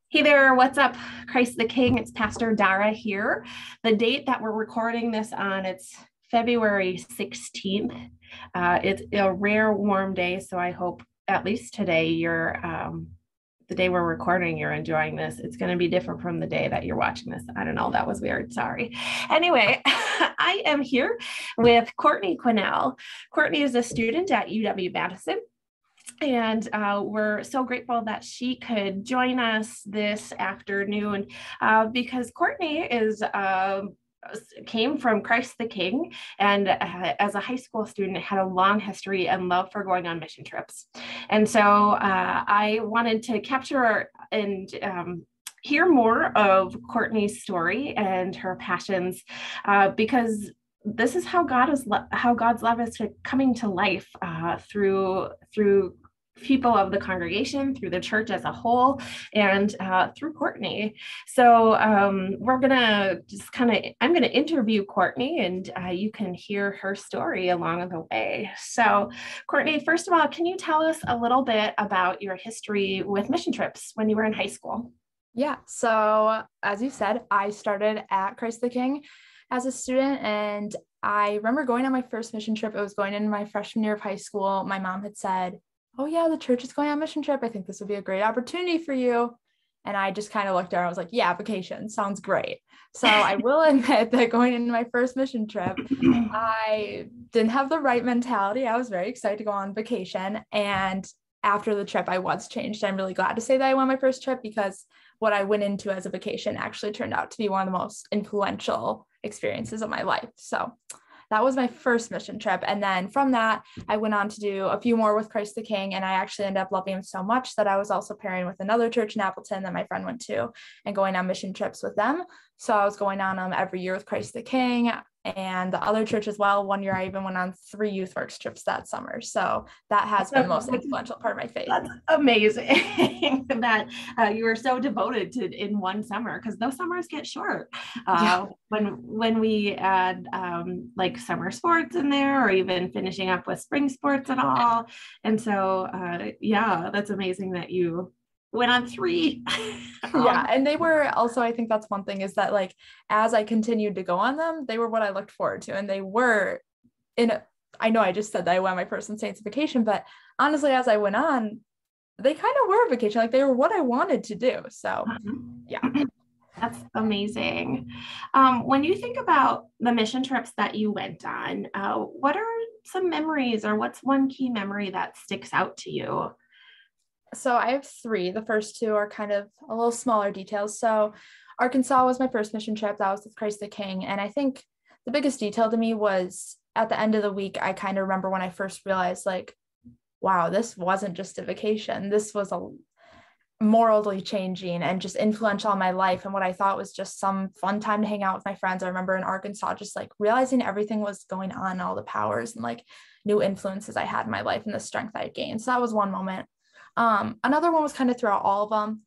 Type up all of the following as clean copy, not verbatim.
Hey there, what's up? Christ the King, it's Pastor Dara here. The date that we're recording this on, it's February 16th. It's a rare warm day, so I hope at least today the day we're recording, you're enjoying this. It's going to be different from the day that you're watching this. I don't know, that was weird, sorry. Anyway, I am here with Courtney Quesnell. Courtney is a student at UW-Madison. And we're so grateful that she could join us this afternoon because Courtney came from Christ the King, and as a high school student had a long history and love for going on mission trips. And so I wanted to capture and hear more of Courtney's story and her passions because this is how God's love is coming to life through people of the congregation, through the church as a whole, and through Courtney. So I'm gonna interview Courtney, and you can hear her story along the way. So Courtney, first of all, can you tell us a little bit about your history with mission trips when you were in high school? Yeah, so as you said, I started at Christ the King as a student, and I remember going on my first mission trip. It was going into my freshman year of high school. My mom had said, "Oh yeah, the church is going on a mission trip. I think this would be a great opportunity for you." And I just kind of looked at her. I was like, "Yeah, vacation sounds great." So I will admit that going into my first mission trip, I didn't have the right mentality. I was very excited to go on vacation, and after the trip, I was changed. I'm really glad to say that I went on my first trip because what I went into as a vacation actually turned out to be one of the most influential experiences of my life. So that was my first mission trip. And then from that, I went on to do a few more with Christ the King. And I actually ended up loving him so much that I was also pairing with another church in Appleton that my friend went to and going on mission trips with them. So I was going on them every year with Christ the King and the other church as well. One year I even went on 3 YouthWorks trips that summer. So that has been the most influential part of my faith. That's amazing that you were so devoted to in one summer, because those summers get short. When we add like summer sports in there, or even finishing up with spring sports and all. And so yeah, that's amazing that you went on 3. Yeah, and they were also, I think that's one thing, is that like as I continued to go on them, they were what I looked forward to, and they were I know I just said that I went on my first St. vacation, but honestly, as I went on, they kind of were a vacation. Like they were what I wanted to do. So yeah. That's amazing. When you think about the mission trips that you went on, what are some memories, or what's one key memory that sticks out to you? So I have 3. The first 2 are kind of a little smaller details. So Arkansas was my first mission trip. That was with Christ the King. And I think the biggest detail to me was at the end of the week, I kind of remember when I first realized, like, wow, this wasn't just a vacation. This was a morally changing and just influential on my life. And what I thought was just some fun time to hang out with my friends. I remember in Arkansas, just like realizing everything was going on, all the powers and like new influences I had in my life and the strength I had gained. So that was one moment. Another one was kind of throughout all of them,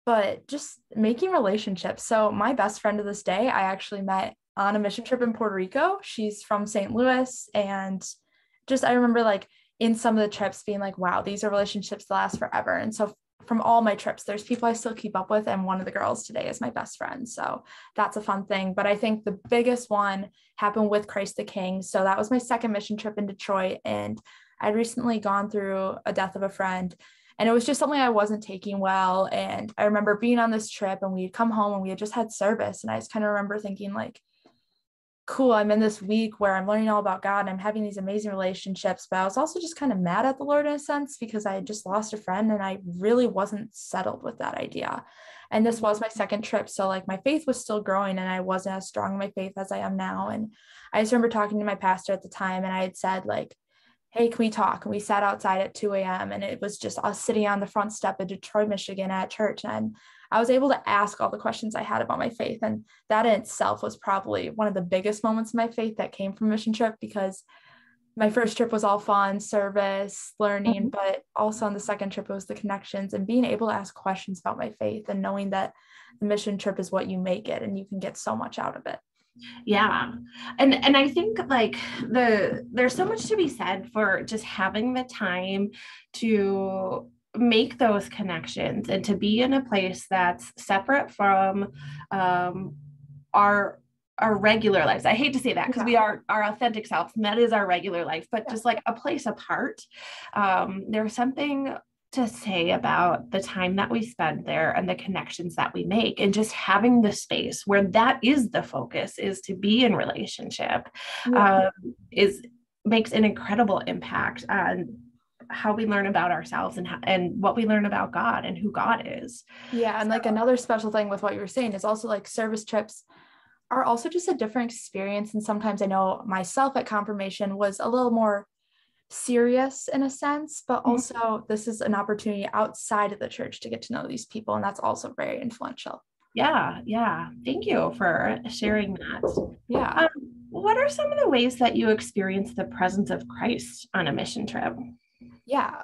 but just making relationships. So my best friend to this day, I actually met on a mission trip in Puerto Rico. She's from St. Louis. And just, I remember like in some of the trips being like, wow, these are relationships that last forever. And so from all my trips, there's people I still keep up with. And one of the girls today is my best friend. So that's a fun thing. But I think the biggest one happened with Christ the King. So that was my second mission trip in Detroit. And I'd recently gone through a death of a friend. And it was just something I wasn't taking well. And I remember being on this trip and we had come home and we had just had service. And I just kind of remember thinking like, cool, I'm in this week where I'm learning all about God and I'm having these amazing relationships. But I was also just kind of mad at the Lord in a sense because I had just lost a friend and I really wasn't settled with that idea. And this was my second trip. So like my faith was still growing and I wasn't as strong in my faith as I am now. And I just remember talking to my pastor at the time and I had said like, hey, can we talk? And we sat outside at 2 a.m. and it was just us sitting on the front step of Detroit, Michigan at church. And I was able to ask all the questions I had about my faith. And that in itself was probably one of the biggest moments of my faith that came from mission trip, because my first trip was all fun, service, learning, but also on the second trip, it was the connections and being able to ask questions about my faith and knowing that the mission trip is what you make it and you can get so much out of it. Yeah. And I think like there's so much to be said for just having the time to make those connections and to be in a place that's separate from um, our regular lives. I hate to say that because we are our authentic selves and that is our regular life, but just like a place apart. There's something to say about the time that we spend there and the connections that we make, and just having the space where that is the focus, is to be in relationship, is makes an incredible impact on how we learn about ourselves and what we learn about God and who God is. Yeah. And like another special thing with what you were saying is also like service trips are also just a different experience. And sometimes I know myself at confirmation was a little more serious in a sense, but also this is an opportunity outside of the church to get to know these people. And that's also very influential. Yeah. Thank you for sharing that. Yeah. What are some of the ways that you experience the presence of Christ on a mission trip? Yeah.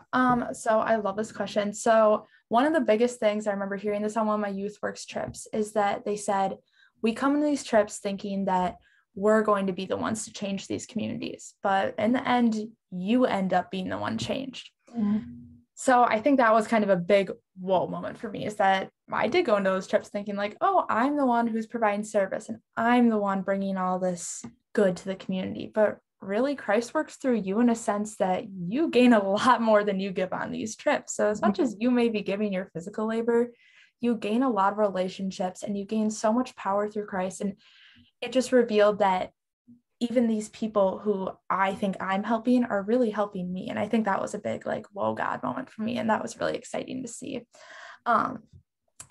So I love this question. So one of the biggest things I remember hearing this on one of my YouthWorks trips is that they said, we come into these trips thinking that we're going to be the ones to change these communities, but in the end, you end up being the one changed. So I think that was kind of a big whoa moment for me, is that I did go into those trips thinking like, oh, I'm the one who's providing service and I'm the one bringing all this good to the community. But really, Christ works through you in a sense that you gain a lot more than you give on these trips. So as much as you may be giving your physical labor, you gain a lot of relationships and you gain so much power through Christ. And it just revealed that even these people who I think I'm helping are really helping me. And I think that was a big like, whoa, God moment for me. And that was really exciting to see.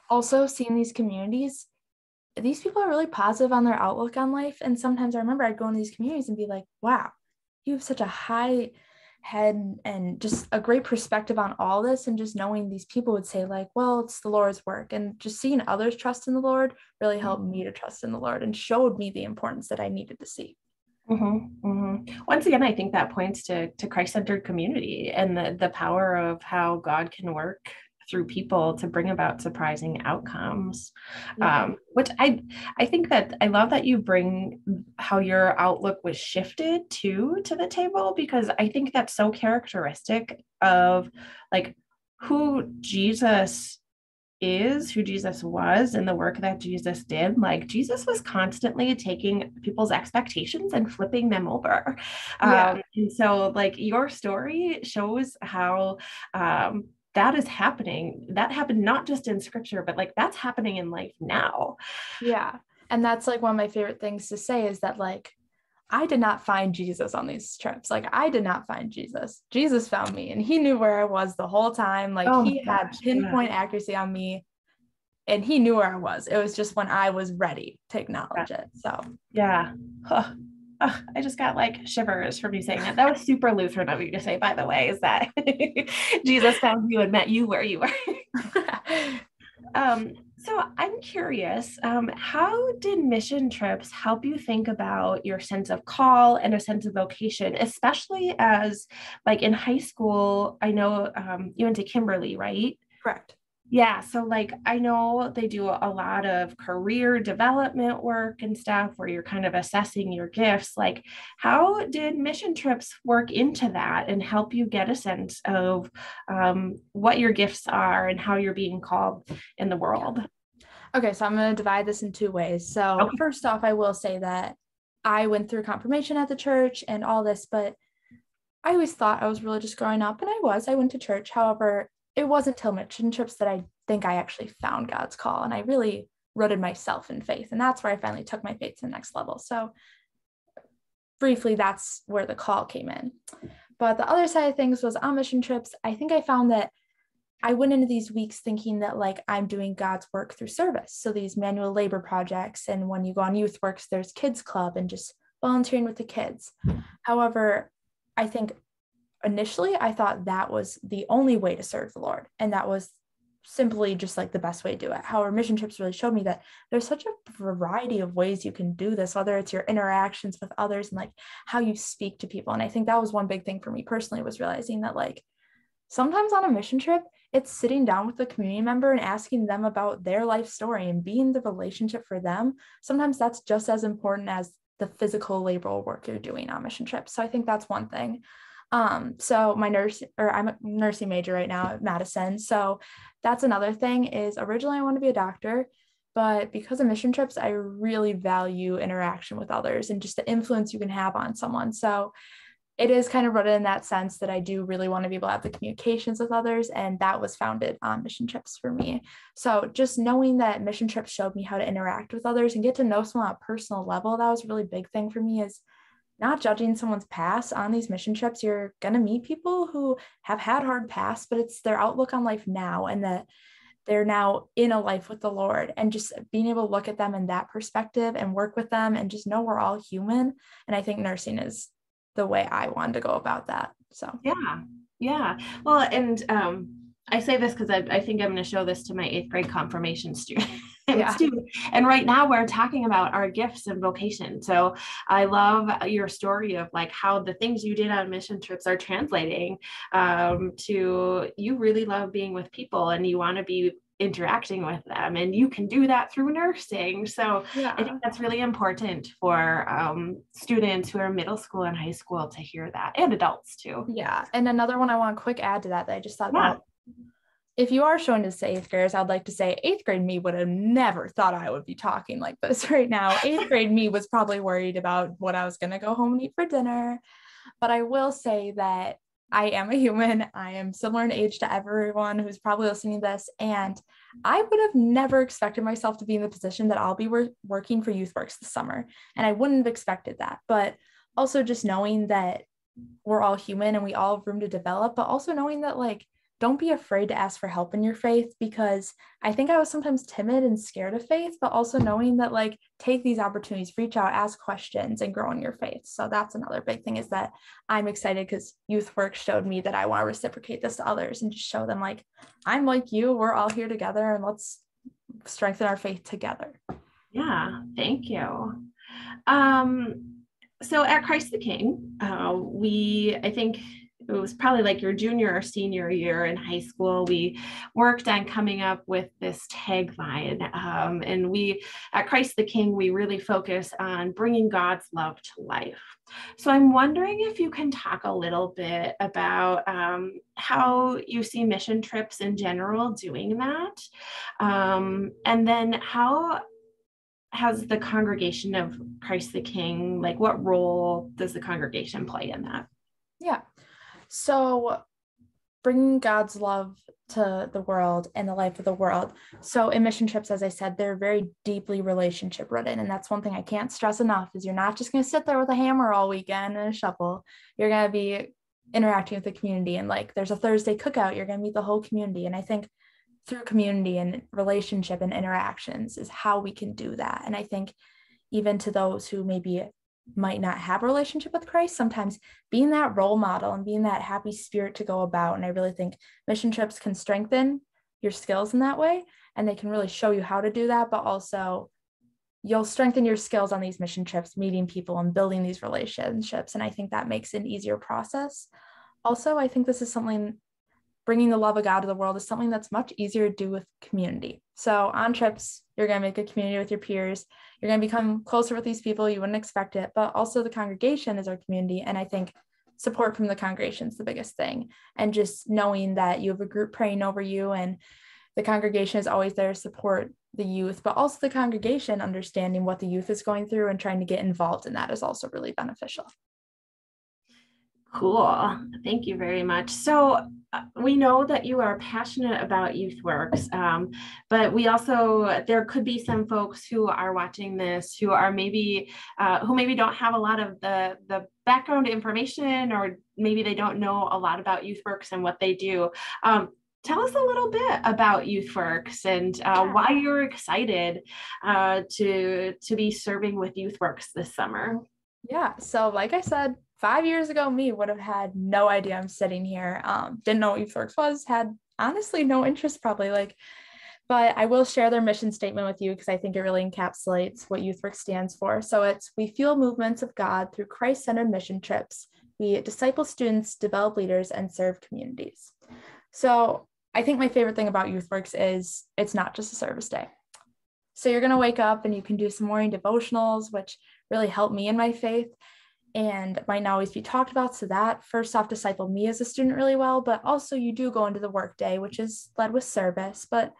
Also seeing these communities, these people are really positive on their outlook on life. And sometimes I remember I'd go into these communities and be like, wow, you have such a high head and just a great perspective on all this. And just knowing these people would say like, well, it's the Lord's work. And just seeing others trust in the Lord really helped me to trust in the Lord and showed me the importance that I needed to see. Once again, I think that points to Christ-centered community and the power of how God can work through people to bring about surprising outcomes. Which I think that I love that you bring how your outlook was shifted to the table, because I think that's so characteristic of like who Jesus is, who Jesus was, and the work that Jesus did. Like Jesus was constantly taking people's expectations and flipping them over. And so like your story shows how that is happening. That happened not just in scripture, but like that's happening in life now. Yeah. And that's like one of my favorite things to say is that like, I did not find Jesus on these trips. Like I did not find Jesus. Jesus found me and he knew where I was the whole time. Like he had pinpoint accuracy on me and he knew where I was. It was just when I was ready to acknowledge it. So I just got like shivers from you saying that. That was super Lutheran of you to say, by the way, is that Jesus found you and met you where you were. So I'm curious, how did mission trips help you think about your sense of call and a sense of vocation, especially as like in high school? I know you went to Kimberly, right? Correct. Yeah. So like, I know they do a lot of career development work and stuff where you're kind of assessing your gifts. Like, how did mission trips work into that and help you get a sense of what your gifts are and how you're being called in the world? Okay. So I'm going to divide this in two ways. So first off, I will say that I went through confirmation at the church and all this, but I always thought I was religious growing up, and I went to church. However, it wasn't till mission trips that I think I actually found God's call, and I really rooted myself in faith. And that's where I finally took my faith to the next level. So briefly, that's where the call came in. But the other side of things was on mission trips. I think I found that I went into these weeks thinking that like I'm doing God's work through service. So these manual labor projects. And when you go on YouthWorks, there's kids club and just volunteering with the kids. However, I think initially I thought that was the only way to serve the Lord. And that was simply just like the best way to do it. However, mission trips really showed me that there's such a variety of ways you can do this, whether it's your interactions with others and like how you speak to people. And I think that was one big thing for me personally, was realizing that like sometimes on a mission trip, it's sitting down with the community member and asking them about their life story and being the relationship for them. Sometimes that's just as important as the physical labor work you're doing on mission trips. So I think that's one thing. So I'm a nursing major right now at Madison. So that's another thing is originally I want to be a doctor, but because of mission trips, I really value interaction with others and just the influence you can have on someone. So it is kind of rooted in that sense that I do really want to be able to have the communications with others. And that was founded on mission trips for me. So just knowing that mission trips showed me how to interact with others and get to know someone on a personal level, that was a really big thing for me, is not judging someone's past on these mission trips. You're going to meet people who have had hard pasts, but it's their outlook on life now, and that they're now in a life with the Lord, and just being able to look at them in that perspective and work with them and just know we're all human. And I think nursing is the way I wanted to go about that. So yeah. Well, and I say this because I think I'm going to show this to my 8th grade confirmation student. And right now we're talking about our gifts and vocation. So I love your story of like how the things you did on mission trips are translating to you really love being with people and you want to be interacting with them, and you can do that through nursing. So I think that's really important for students who are middle school and high school to hear that, and adults too. Yeah. And another one I want to quick add to that I just thought about, if you are showing this to 8th graders, I'd like to say 8th grade me would have never thought I would be talking like this right now. 8th grade me was probably worried about what I was going to go home and eat for dinner. But I will say that I am a human. I am similar in age to everyone who's probably listening to this. And I would have never expected myself to be in the position that I'll be working for YouthWorks this summer. And I wouldn't have expected that. But also just knowing that we're all human and we all have room to develop, but also knowing that like, don't be afraid to ask for help in your faith, because I think I was sometimes timid and scared of faith, but also knowing that like, take these opportunities, reach out, ask questions, and grow in your faith. So that's another big thing, is that I'm excited because YouthWorks showed me that I want to reciprocate this to others and just show them like, I'm like you, we're all here together, and let's strengthen our faith together. Yeah, thank you. So at Christ the King, I think it was probably like your junior or senior year in high school, we worked on coming up with this tagline. And we, at Christ the King, we really focus on bringing God's love to life. So I'm wondering if you can talk a little bit about how you see mission trips in general doing that. And then how has the congregation of Christ the King, like what role does the congregation play in that? Yeah. So bringing God's love to the world and the life of the world. So in mission trips, as I said, they're very deeply relationship rooted. And that's one thing I can't stress enough, is you're not just going to sit there with a hammer all weekend and a shovel. You're going to be interacting with the community. And like, there's a Thursday cookout, you're going to meet the whole community. And I think through community and relationship and interactions is how we can do that. And I think even to those who maybe might not have a relationship with Christ, sometimes being that role model and being that happy spirit to go about. And I really think mission trips can strengthen your skills in that way, and they can really show you how to do that, but also you'll strengthen your skills on these mission trips, meeting people and building these relationships. And I think that makes it an easier process. Also, I think this is something, bringing the love of God to the world is something that's much easier to do with community. So on trips, you're going to make a community with your peers. You're going to become closer with these people. You wouldn't expect it, but also the congregation is our community. And I think support from the congregation is the biggest thing. And just knowing that you have a group praying over you, and the congregation is always there to support the youth, but also the congregation understanding what the youth is going through and trying to get involved in that is also really beneficial. Cool. Thank you very much. So we know that you are passionate about YouthWorks, but we also, there could be some folks who are watching this who are maybe, who maybe don't have a lot of the background information, or maybe they don't know a lot about YouthWorks and what they do. Tell us a little bit about YouthWorks and why you're excited to be serving with YouthWorks this summer. Yeah, so like I said, 5 years ago, me would have had no idea I'm sitting here. Didn't know what YouthWorks was, had honestly no interest probably, but I will share their mission statement with you because I think it really encapsulates what YouthWorks stands for. So it's, we fuel movements of God through Christ-centered mission trips. We disciple students, develop leaders, and serve communities. So I think my favorite thing about YouthWorks is it's not just a service day. So you're going to wake up and you can do some morning devotionals, which really help me in my faith. and might not always be talked about. So that first off discipled me as a student really well, but also you do go into the workday, which is led with service. But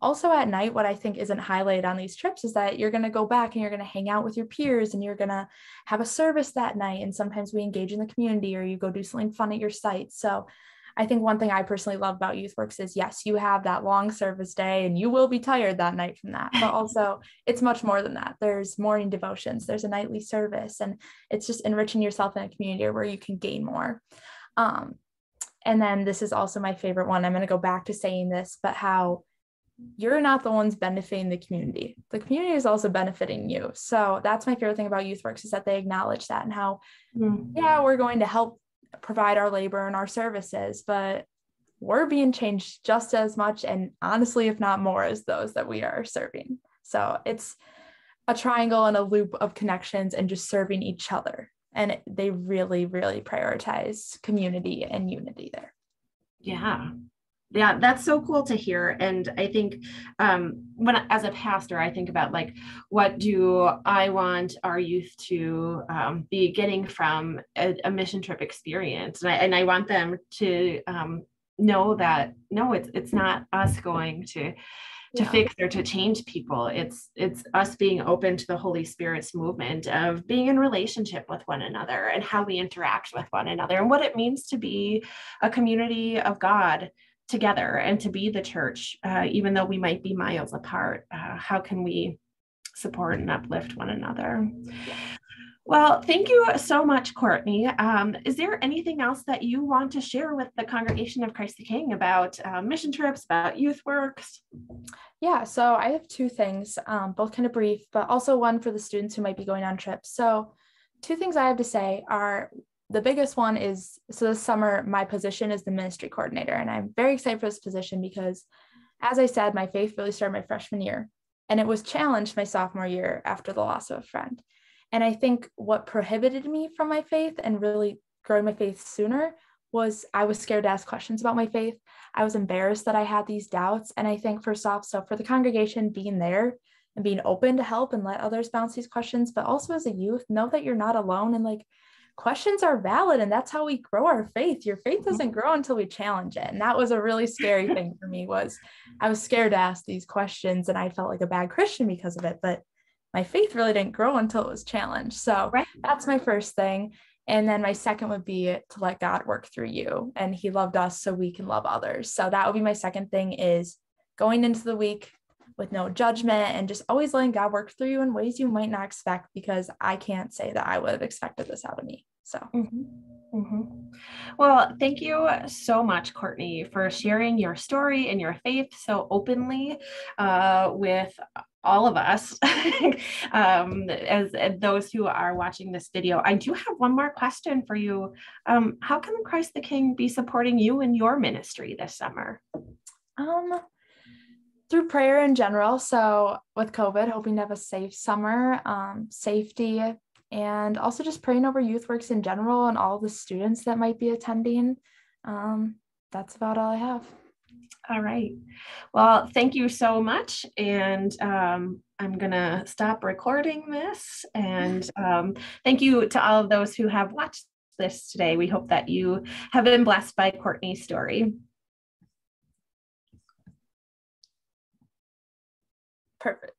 also at night, what I think isn't highlighted on these trips is that you're going to go back and you're going to hang out with your peers and you're going to have a service that night. And sometimes we engage in the community or you go do something fun at your site. So I think one thing I personally love about YouthWorks is, yes, you have that long service day and you will be tired that night from that, but also it's much more than that. There's morning devotions, there's a nightly service, and it's just enriching yourself in a community where you can gain more. And then this is also my favorite one. I'm going to go back to saying this, but how you're not the ones benefiting the community. The community is also benefiting you. So that's my favorite thing about YouthWorks is that they acknowledge that and how, yeah, we're going to help provide our labor and our services, but we're being changed just as much and honestly, if not more, as those that we are serving. So it's a triangle and a loop of connections and just serving each other. And they really, really prioritize community and unity there. Yeah. Yeah, that's so cool to hear. And I think when, as a pastor, I think about like, what do I want our youth to be getting from a mission trip experience? And I want them to know that, no, it's not us going to fix or to change people. It's us being open to the Holy Spirit's movement of being in relationship with one another and how we interact with one another and what it means to be a community of God together and to be the church, even though we might be miles apart. How can we support and uplift one another? Well, thank you so much, Courtney. Is there anything else that you want to share with the Congregation of Christ the King about mission trips, about YouthWorks? Yeah, so I have two things, both kind of brief, but also one for the students who might be going on trips. So two things I have to say are, the biggest one is, so this summer, my position is the ministry coordinator, and I'm very excited for this position because, as I said, my faith really started my freshman year, and it was challenged my sophomore year after the loss of a friend. And I think what prohibited me from my faith and really growing my faith sooner was I was scared to ask questions about my faith. I was embarrassed that I had these doubts. And I think first off, so for the congregation being there and being open to help and let others bounce these questions, but also as a youth, know that you're not alone and like questions are valid. And that's how we grow our faith. Your faith doesn't grow until we challenge it. And that was a really scary thing for me, was I was scared to ask these questions and I felt like a bad Christian because of it. But my faith really didn't grow until it was challenged. So that's my first thing. And then my second would be to let God work through you. And he loved us so we can love others. So that would be my second thing, is going into the week with no judgment and just always letting God work through you in ways you might not expect, because I can't say that I would have expected this out of me. So. Well, thank you so much, Courtney, for sharing your story and your faith so openly with all of us as those who are watching this video. I do have one more question for you. How can Christ the King be supporting you in your ministry this summer? Through prayer in general. So with COVID, hoping to have a safe summer, safety, and also just praying over YouthWorks in general and all the students that might be attending. That's about all I have. All right. Well, thank you so much. And I'm going to stop recording this. And thank you to all of those who have watched this today. We hope that you have been blessed by Courtney's story. Perfect.